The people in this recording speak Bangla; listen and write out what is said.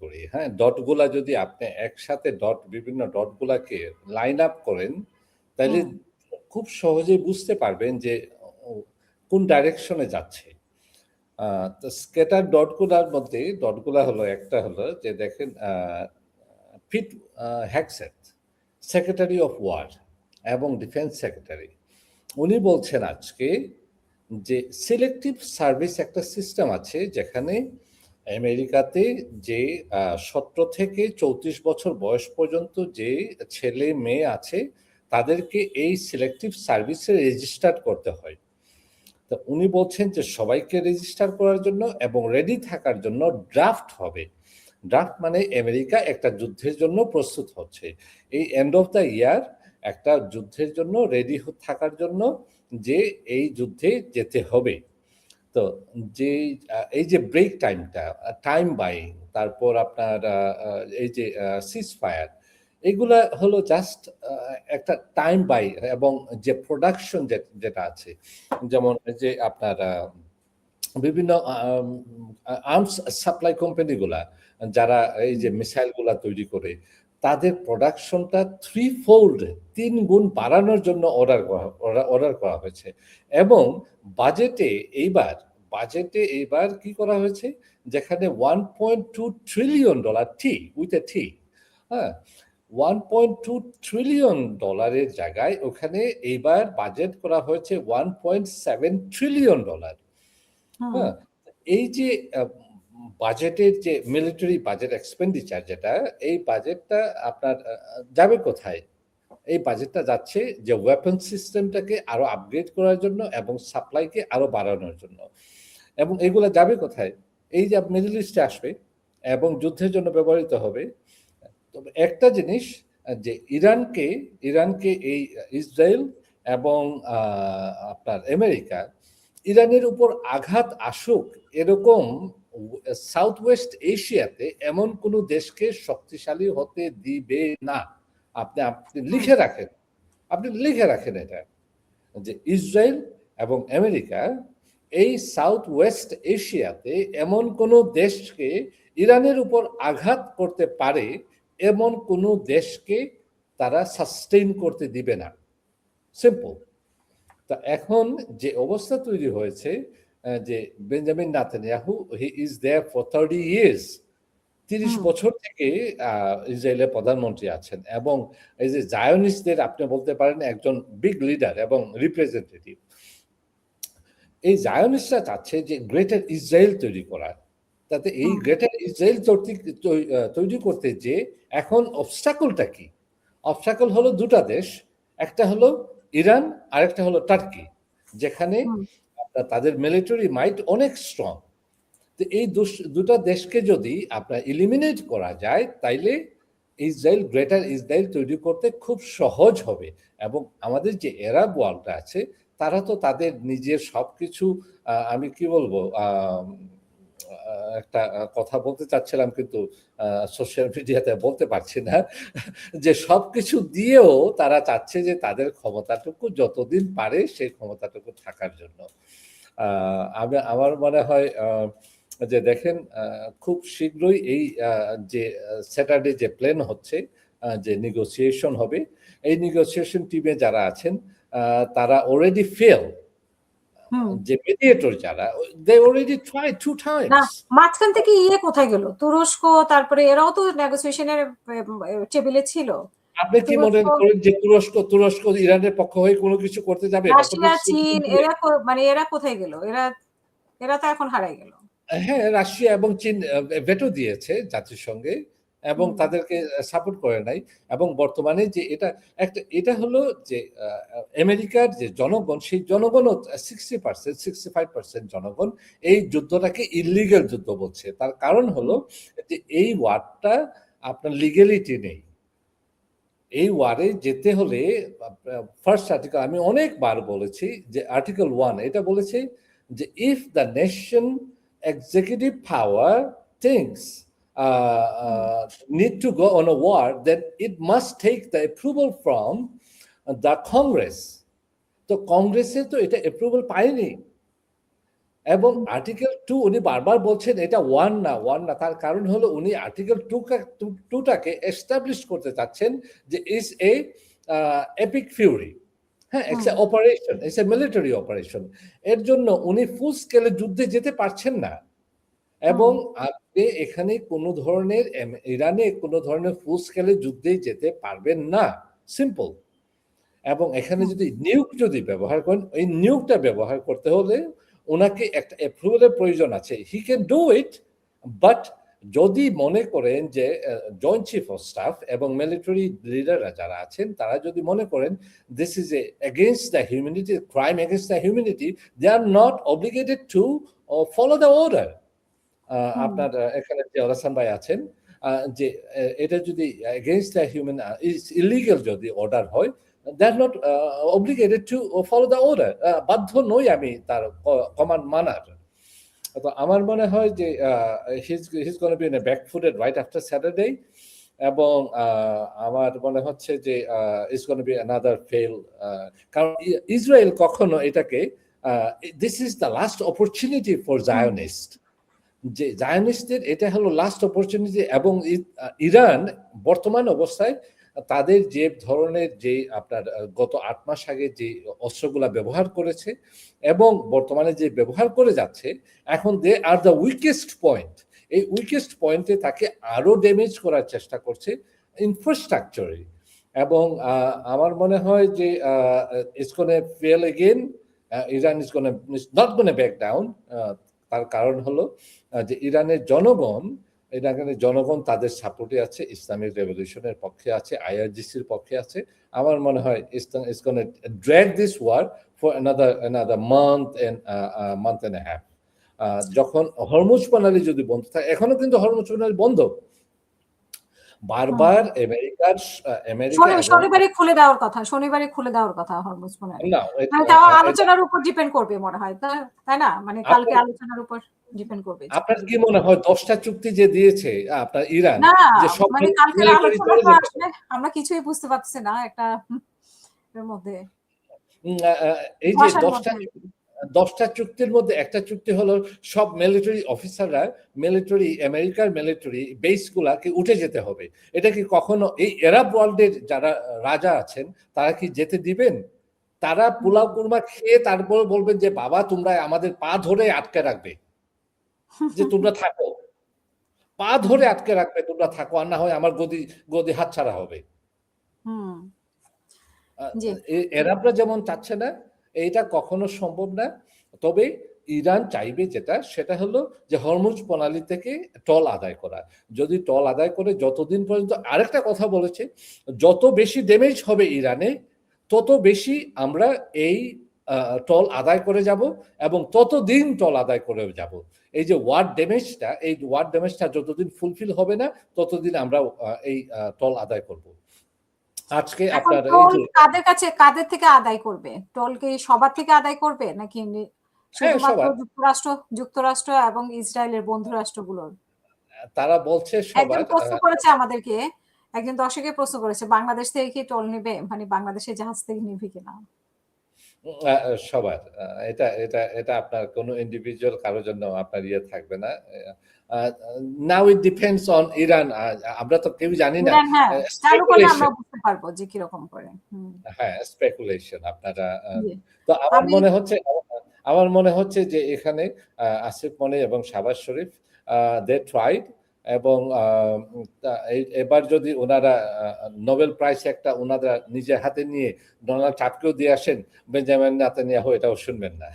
করি, হ্যাঁ? ডটগুলা যদি আপনি একসাথে বিভিন্ন ডটগুলাকে লাইন আপ করেন, তাইলে হুম। খুব সহজেই বুঝতে পারবেন যে ও কোন ডাইরেকশনে যাচ্ছে। তো স্ক্যাটার ডটগুলার মধ্যে ডটগুলা হলো একটা হলো যে দেখেন পিট হেগসেথ, সেক্রেটারি অফ ওয়ার এবং ডিফেন্স সেক্রেটারি। উনি বলছেন আজকে যে সিলেক্টিভ সার্ভিস একটা সিস্টেম আছে যেখানে আমেরিকাতে যে ১৭ থেকে ৩৪ বছর বয়স পর্যন্ত যে ছেলে মেয়ে আছে তাদেরকে এই সিলেক্টিভ সার্ভিসে রেজিস্টার করতে হয়। তো উনি বলছেন যে সবাইকে রেজিস্টার করার জন্য এবং রেডি থাকার জন্য ড্রাফট হবে। ড্রাফট মানে আমেরিকা একটা যুদ্ধের জন্য প্রস্তুত হচ্ছে। এই এন্ড অফ দ্য ইয়ার একটা যুদ্ধের জন্য রেডি থাকার জন্য যে এই যুদ্ধে যেতে হবে। তো যে এই যে ব্রেক টাইমটা, টাইম বাইং, তারপর আপনার এই যে সিজ ফায়ার, এগুলা হলো জাস্ট একটা টাইম বাই এবং যে প্রোডাকশন যেটা আছে, যেমন যে আপনার বিভিন্ন আর্মস সাপ্লাই কোম্পানিগুলা যারা এই যে মিসাইলগুলা তৈরি করে তাদের প্রোডাকশনটা থ্রি ফোল্ড ৩ গুণ বাড়ানোর জন্য অর্ডার করা হয়েছে এবং বাজেটে এইবার কি করা হয়েছে যেখানে $1.2 ট্রিলিয়ন উইথ এ টি, হ্যাঁ, $1.2 ট্রিলিয়ন জায়গায় ওখানে এইবার বাজেট করা হয়েছে $1.7 ট্রিলিয়ন। হ্যাঁ, এই যে বাজেটের যে মিলিটারি বাজেট এক্সপেন্ডিচার যেটা, এই বাজেটটা আপনার যাবে কোথায়? এই বাজেটটা যাচ্ছে যে ওয়েপন সিস্টেমটাকে আরো আপগ্রেড করার জন্য এবং সাপ্লাইকে আরো বাড়ানোর জন্য। এবং এগুলা যাবে কোথায়? এই যে মিডল ইস্টে আসবে এবং যুদ্ধের জন্য ব্যবহৃত হবে। তবে একটা জিনিস যে ইরানকে এই ইসরায়েল এবং আপনার আমেরিকা ইরানের উপর আঘাত আসুক এরকম সাউথ ওয়েস্ট এশিয়াতে এমন কোনো দেশকে শক্তিশালী হতে দিবে না। আপনি লিখে রাখেন এটা যে ইসরায়েল এবং আমেরিকা এই সাউথ ওয়েস্ট এশিয়াতে এমন কোনো দেশকে ইরানের উপর আঘাত করতে পারে এমন কোনো দেশকে তারা সাস্টেইন করতে দিবে না। সিম্পল। তা এখন যে অবস্থা তৈরি হয়েছে যে Benjamin Netanyahu he is there for 30 years, ৩০ বছর থেকে ইসরায়েলের প্রধানমন্ত্রী আছেন এবং এই যে জায়নিস্টদের আপনি বলতে পারেন একজন বিগ লিডার এবং রিপ্রেজেন্টেটিভ। এই জায়নিস্টরা চাচ্ছে যে গ্রেটার ইসরায়েল তৈরি করা। তাতে এই গ্রেটার ইসরায়েল তৈরি করতে যে এখন অবস্টাকলটা কি? অবস্টাকল হলো দুটা দেশ, একটা হলো ইরান আর একটা হলো টার্কি, যেখানে তাদের মিলিটারি মাইট অনেক স্ট্রং। তো এই দুটা দেশকে যদি আপনার ইলিমিনেট করা যায় তাইলে গ্রেটার ইসরায়েল তৈরি করতে খুব সহজ হবে এবং আমাদের যে এরাব ওয়ার্ল্ডটা আছে তারা তো তাদের নিজের সবকিছু আমি কি বলবো একটা কথা বলতে চাচ্ছিলাম কিন্তু সোশ্যাল মিডিয়াতে বলতে পারছি না যে সবকিছু দিয়েও তারা চাচ্ছে যে তাদের ক্ষমতাটুকু যতদিন পারে সেই ক্ষমতাটুকু থাকার জন্য। আমার মনে হয় যে দেখেন খুব শীঘ্রই এই যে স্যাটারডে যে প্ল্যান হচ্ছে যে নেগোসিয়েশন হবে, এই নেগোসিয়েশন টিমে যারা আছেন তারা অলরেডি ফেল, যে মিডিয়েটর যারা দে অলরেডি ট্রাই 2 টাইমস। মাঝখান থেকে কোথায় গেল? তুরস্ক, তারপরে এরাও তো নেগোসিয়েশনের টেবিলে ছিল। আপনি কি মনে করেন যে তুরস্ক ইরানের পক্ষ হয়ে কোনো কিছু করতে যাবে? রাশিয়া, চীন এরা কোথায় গেল? এরা তো এখন হারাই গেল। হ্যাঁ, রাশিয়া এবং চীন ভেটো দিয়েছে জাতিসংঘে এবং তাদেরকে সাপোর্ট করে নাই এবং বর্তমানে যে এটা হলো যে আমেরিকার যে জনগণ, সেই জনগণও 60% 65% জনগণ এই যুদ্ধটাকে ইলিগাল যুদ্ধ বলছে। তার কারণ হলো যে এই ওয়ারটা আপনার লিগ্যালিটি নেই। এই ওয়ারে যেতে হলে ফার্স্ট আর্টিকেল আমি অনেকবার বলেছি যে আর্টিকেল 1 এটা বলেছে যে if the nation executive power thinks need to go on a war, then it must take the approval from the Congress. তো কংগ্রেসে তো এটা অ্যাপ্রুভাল পায়নি। এবং আর্টিকেল 2 উনি বারবার বলছেন এটা 1 না। তার কারণ হলো উনি আর্টিকেল 2 টাকে এস্টাবলিশ করতে চাচ্ছেন যে ইজ এ এপিক ফিউরি। হ্যাঁ, it's a operation, it's a military operation. এর জন্য উনি ফুল স্কেলে যুদ্ধে যেতে পারছেন না। এবং আপনি এখানে কোনো ধরনের ইরানে কোনো ধরনের ফুল স্কেলে যুদ্ধে যেতে পারবেন না। সিম্পল। এবং এখানে যদি নিউক যদি ব্যবহার করেন, এই নিউকটা ব্যবহার করতে হলে ওনাকে একটা অ্যাপ্রুভালের প্রয়োজন আছে। He can do it, but যদি মনে করেন যে জয়েন্ট চিফ অফ স্টাফ এবং মিলিটারি লিডাররা যারা আছেন তারা যদি মনে করেন this is a against the humanity, crime against the humanity, they are not obligated to follow the order. আপনার এখানে যে হাসান ভাই আছেন, যে এটা যদি এগেইনস্ট দ্য হিউম্যান ইলিগাল যদি অর্ডার হয়, they are not obligated to follow the order. বাধ্য নই আমি তার কমান্ড মানার। তো আমার মনে হয় যে he's going to be in a back footed right after Saturday, এবং আমার মনে হচ্ছে যে it's going to be another fail, কারণ ইসরায়েল কখনো এটাকে this is the last opportunity for Zionists, যে জায়নিস্টদের এটা হলো লাস্ট অপরচুনিটি। এবং ইরান বর্তমান অবস্থায় তাদের যে ধরনের যে আপনার গত 8 মাস আগে যে অস্ত্রগুলা ব্যবহার করেছে এবং বর্তমানে যে ব্যবহার করে যাচ্ছে, এখন দে আর দ্য উইকেস্ট পয়েন্ট। এই উইকেস্ট পয়েন্টে তাকে আরো ড্যামেজ করার চেষ্টা করছে ইনফ্রাস্ট্রাকচারে। এবং আমার মনে হয় যে it's gonna fail again, Iran is not gonna back down. তার কারণ হলো যে ইরানের জনগণ তাদের সাপোর্টে আছে, ইসলামিক রেভলিউশনের পক্ষে আছে, আইআরজিসির পক্ষে আছে। আমার মনে হয় it's gonna drag this war for another month and a half. যখন হরমুজ প্রণালী যদি বন্ধ থাকে, এখনো কিন্তু হরমুজ প্রণালী বন্ধ। বারবার শনিবারে খুলে দেওয়ার কথা হরমুজ প্রণালী। মানে তাও আলোচনার উপর ডিপেন্ড করবে মনে হয়, তাই না? মানে কালকে আলোচনার উপর ডিপেন্ড করবে। আপনার কি মনে হয় 10টা চুক্তি যে দিয়েছে আপনার ইরান, যে সব মানে কালকের আলোচনাটা আসলে আমরা কিছুই বুঝতে পারছি না একটা এর মধ্যে। এই যে 10টা চুক্তির মধ্যে একটা চুক্তি হলো সব মিলিটারি অফিসাররা আমেরিকার মিলিটারি বেসগুলাকে উঠে যেতে হবে। এটা কি কখনো এই আরব ওয়ার্ল্ডের যারা রাজা আছেন তারা কি যেতে দিবেন? তারা পোলাও কুরমা খেয়ে তারপর বলবেন যে বাবা তোমরা আমাদের পা ধরে আটকে রাখবে, যে তোমরা থাকো, পা ধরে আটকে রাখবে, তোমরা থাকো, আর না হয় আমার গদি হাতছাড়া হবে। আরবরা যেমন চাচ্ছে না, এইটা কখনো সম্ভব না। তবে ইরান চাইবে সেটা হলো যে হরমুজ প্রণালী থেকে টল আদায় করা। যদি টল আদায় করে যতদিন পর্যন্ত, আরেকটা কথা বলেছে, যত বেশি ড্যামেজ হবে ইরানে তত বেশি আমরা এই টল আদায় করে যাব এবং ততদিন টল আদায় করে যাব। এই যে ওয়ার ড্যামেজটা যতদিন ফুলফিল হবে না ততদিন আমরা এই টল আদায় করব। আজকে আপনার কাদের থেকে আদায় করবে? টোল কি সবার থেকে আদায় করবে নাকি শুধুমাত্র যুক্তরাষ্ট্র এবং ইসরায়েলের বন্ধু রাষ্ট্রগুলোর? তারা বলছে সবার। একজন প্রশ্ন করেছে আমাদেরকে, একজন দর্শকের প্রশ্ন করেছে, বাংলাদেশ থেকে কি টোল নেবে, মানে বাংলাদেশের জাহাজ থেকে নেবে কিনা? সবার। এটা আপনার কোনো ইন্ডিভিজুয়াল কারোর জন্য আপনার ইয়ে থাকবে না। নাও ইট ডিপেন্ডস অন ইরান। আমরা তো কেউ জানি না। চালু করলে আমরা বুঝতে পারবো যে কি রকম করে। হ্যাঁ, স্পেকুলেশন আপনারা। তো আমার মনে হচ্ছে যে এখানে আসিফ মনি এবং শাহবাজ শরীফ দে ট্রাইড, এবং এবার যদি ওনারা নোবেল প্রাইজ একটা ওনারা নিজের হাতে নিয়ে ডোনাল্ড ট্রাম্পকেও দিয়ে আসেন, বেঞ্জামিন নেতানিয়াহু এটাও শুনবেন না।